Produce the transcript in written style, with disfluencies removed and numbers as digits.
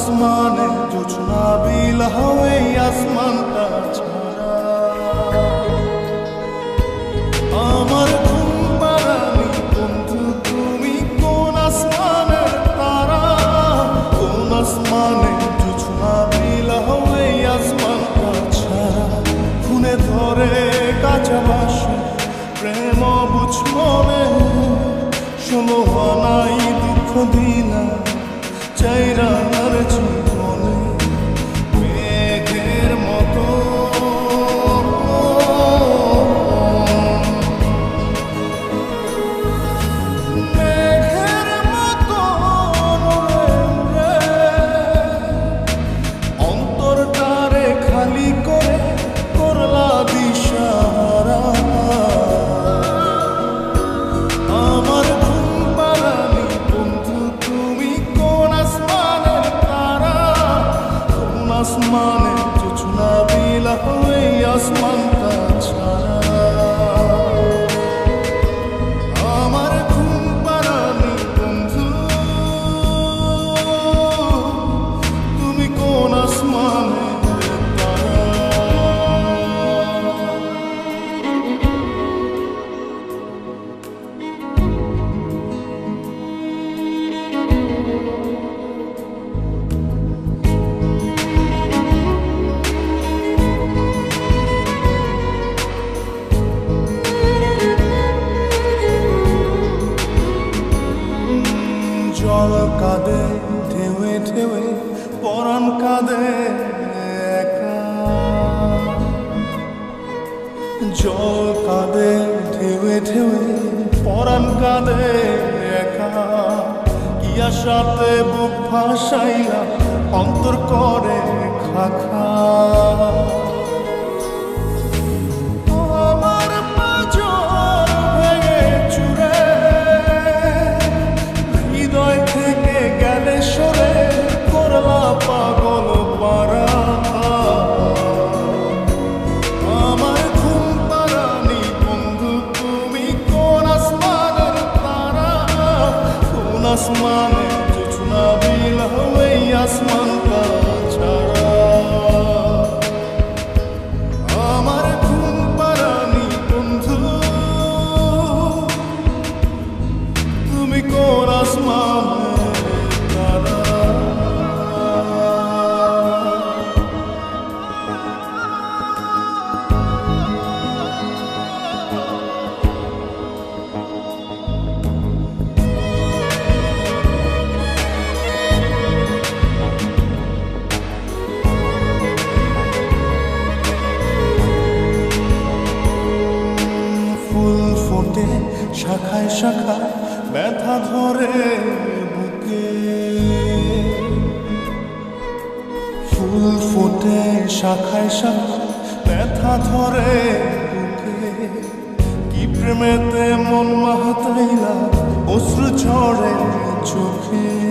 আসমানে জোছনা বিলা এই আসমানটা ছাড়া আমার ঘুম পাড়ানি বন্ধু তুমি কোন আসমানের তারা কোন আসমানে জোছনা বিলা এই আসমানটা ছাড়া খুনে ধরে কাঁচা বাসে প্রেম বুঝ মনে শোনো নাই দুঃখ দিলা চাইরার জীবনে মেঘের মতো মেঘের মতো অন্তরটারে খালি করে করলা দিশাহারা আমার ঘুম পাড়ানি বন্ধু তুমি কোন আসমানের তারা কোন আসমানে জোছনা বিলা এই আসমানটা ছাড়া আমার ঘুম পাড়ানি বন্ধু তুমি কোন আসমানের তারা জল কাঁদে ঢেউে ঢেউে পরাণ কাঁদে একা জল কাঁদে ঢেউে ঢেউে পরাণ কাঁদে একা কি আশাতে বুক ভাসাইয়া অন্তর করে খাখা আমার পাঁজর ভেঙে চুরে হৃদয় থেকে গেলে সরে করলা পাগল পারা আমার ঘুম পাড়ানি বন্ধু তুমি কোন আসমানের তারা কোন আসমানে জোছনা বিলা এই আসমানটা ছাড়া আমার ঘুম পাড়ানি বন্ধু তুমি কোন আসমানের তারা ফুল ফোটে শাখায় শাখায় ব্যথা ধরে বুকে ফুল ফোটে শাখায় শাখায় ব্যথা ধরে বুকে কি প্রেমেতে মন মাহাতাইলা অশ্রু ঝরে চোখে